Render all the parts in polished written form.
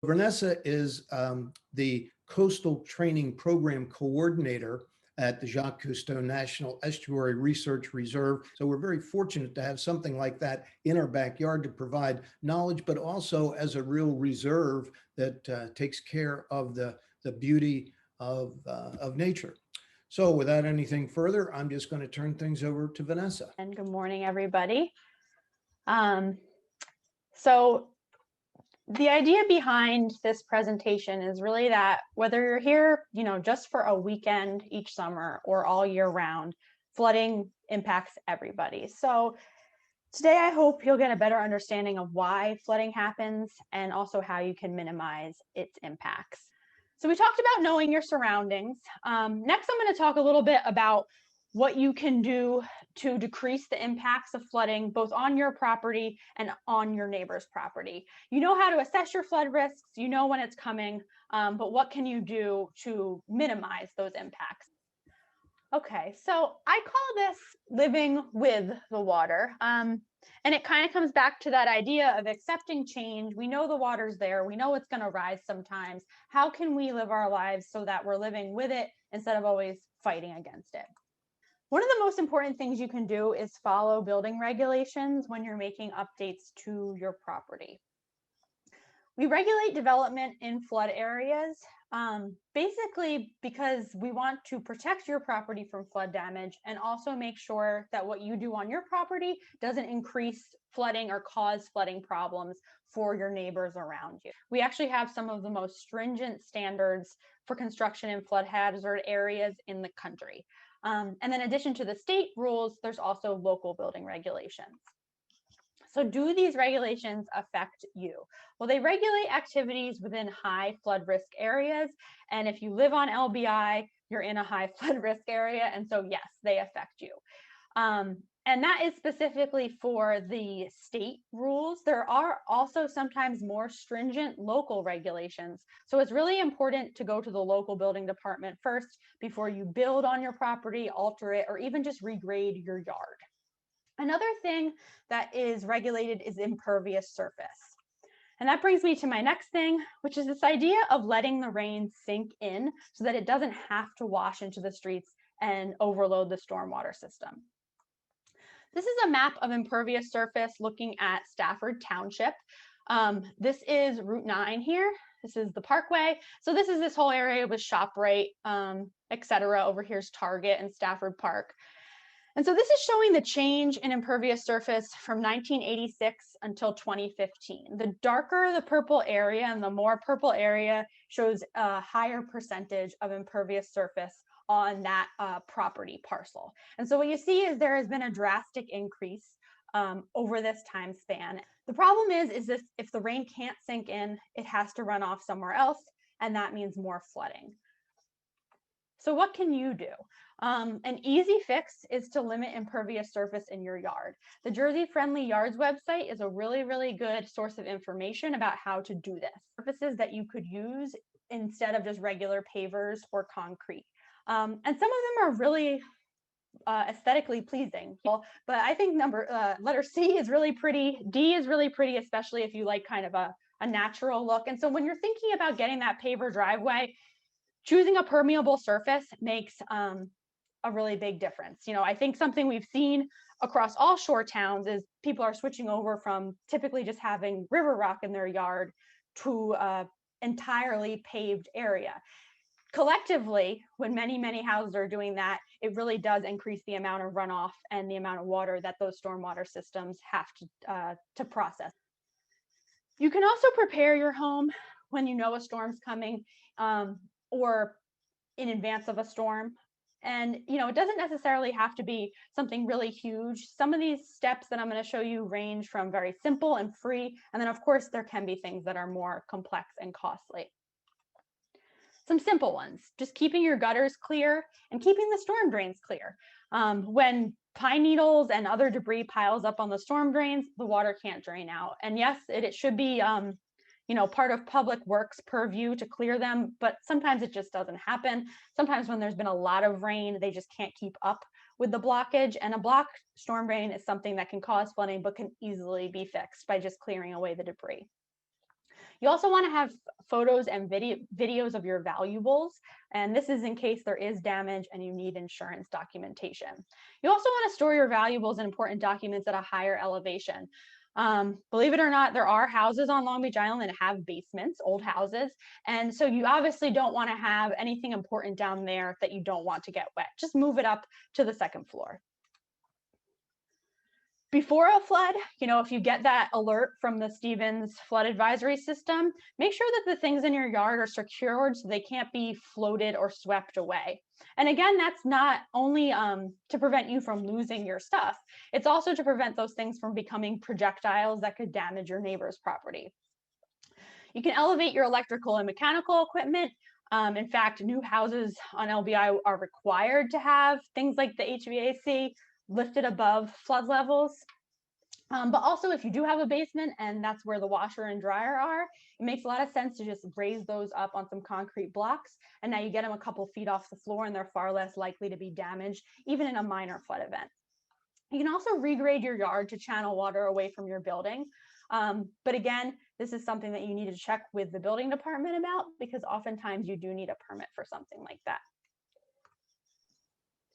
Vanessa is the Coastal Training Program Coordinator at the Jacques Cousteau National Estuary Research Reserve. So we're very fortunate to have something like that in our backyard to provide knowledge, but also as a real reserve that takes care of the beauty of nature. So without anything further, I'm just going to turn things over to Vanessa. And good morning, everybody. So the idea behind this presentation is really that whether you're here, just for a weekend each summer or all year round, flooding impacts everybody. So today, I hope you'll get a better understanding of why flooding happens and also how you can minimize its impacts. So we talked about knowing your surroundings. Next, I'm going to talk a little bit about what you can do to decrease the impacts of flooding, both on your property and on your neighbor's property. You know how to assess your flood risks, you know when it's coming, but what can you do to minimize those impacts? Okay, so I call this living with the water. And it kind of comes back to that idea of accepting change. We know the water's there. We know it's going to rise sometimes. How can we live our lives so that we're living with it instead of always fighting against it? One of the most important things you can do is follow building regulations when you're making updates to your property. We regulate development in flood areas, basically because we want to protect your property from flood damage and also make sure that what you do on your property doesn't increase flooding or cause flooding problems for your neighbors around you. We actually have some of the most stringent standards for construction in flood hazard areas in the country. And then in addition to the state rules, there's also local building regulations. So do these regulations affect you? Well, they regulate activities within high flood risk areas. And if you live on LBI, you're in a high flood risk area. And so yes, they affect you. And that is specifically for the state rules. There are also sometimes more stringent local regulations. So it's really important to go to the local building department first before you build on your property, alter it, or even just regrade your yard. Another thing that is regulated is impervious surface. And that brings me to my next thing, which is this idea of letting the rain sink in so that it doesn't have to wash into the streets and overload the stormwater system. This is a map of impervious surface looking at Stafford Township. This is Route 9 here. This is the Parkway. So this is this whole area with ShopRite, etc. Over here's Target and Stafford Park. And so this is showing the change in impervious surface from 1986 until 2015. The darker the purple area and the more purple area shows a higher percentage of impervious surface on that property parcel. And so what you see is there has been a drastic increase over this time span. The problem is this: if the rain can't sink in, it has to run off somewhere else, and that means more flooding. So what can you do? An easy fix is to limit impervious surface in your yard. The Jersey Friendly Yards website is a really, really good source of information about how to do this. Surfaces that you could use instead of just regular pavers or concrete. And some of them are really aesthetically pleasing. But I think letter C is really pretty. D is really pretty, especially if you like kind of a natural look. And so when you're thinking about getting that paver driveway, choosing a permeable surface makes a really big difference. I think something we've seen across all shore towns is people are switching over from typically just having river rock in their yard to entirely paved area. Collectively, when many, many houses are doing that, it really does increase the amount of runoff and the amount of water that those stormwater systems have to process. You can also prepare your home when you know a storm's coming, or in advance of a storm. And, it doesn't necessarily have to be something really huge. Some of these steps that I'm going to show you range from very simple and free. And then, of course, there can be things that are more complex and costly. Some simple ones: just keeping your gutters clear and keeping the storm drains clear. When pine needles and other debris piles up on the storm drains, the water can't drain out. And yes, it should be part of public works purview to clear them, but sometimes it just doesn't happen. Sometimes when there's been a lot of rain, they just can't keep up with the blockage, and a blocked storm drain is something that can cause flooding but can easily be fixed by just clearing away the debris. You also want to have photos and videos of your valuables. And this is in case there is damage and you need insurance documentation. You also want to store your valuables and important documents at a higher elevation. Believe it or not, there are houses on Long Beach Island that have basements, old houses. And so you obviously don't want to have anything important down there that you don't want to get wet. Just move it up to the second floor. Before a flood, if you get that alert from the Stevens flood advisory system, make sure that the things in your yard are secured so they can't be floated or swept away. And again, that's not only to prevent you from losing your stuff, it's also to prevent those things from becoming projectiles that could damage your neighbor's property. You can elevate your electrical and mechanical equipment. In fact, new houses on LBI are required to have things like the HVAC lifted above flood levels. But also, if you do have a basement and that's where the washer and dryer are, it makes a lot of sense to just raise those up on some concrete blocks. And now you get them a couple feet off the floor and they're far less likely to be damaged, even in a minor flood event. You can also regrade your yard to channel water away from your building. But again, this is something that you need to check with the building department about, because oftentimes you do need a permit for something like that.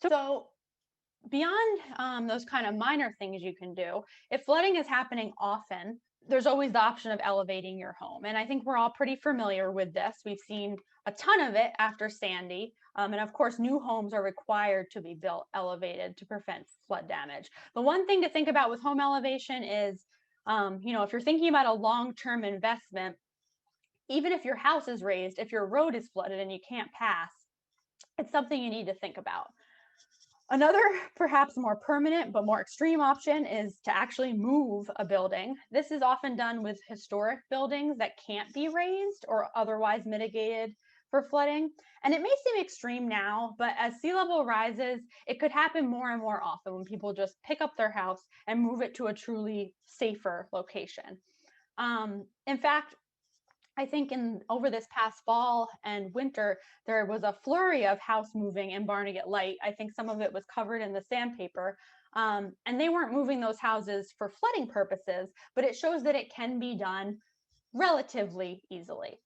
So beyond those kind of minor things you can do, if flooding is happening often, there's always the option of elevating your home. And I think we're all pretty familiar with this. We've seen a ton of it after Sandy. And of course, new homes are required to be built elevated to prevent flood damage. The one thing to think about with home elevation is, if you're thinking about a long-term investment, even if your house is raised, if your road is flooded and you can't pass, it's something you need to think about. Another perhaps more permanent but more extreme option is to actually move a building. This is often done with historic buildings that can't be raised or otherwise mitigated for flooding. And it may seem extreme now, but as sea level rises, it could happen more and more often when people just pick up their house and move it to a truly safer location. In fact, I think over this past fall and winter, there was a flurry of house moving in Barnegat Light. I think some of it was covered in the sandpaper. And they weren't moving those houses for flooding purposes, but it shows that it can be done relatively easily.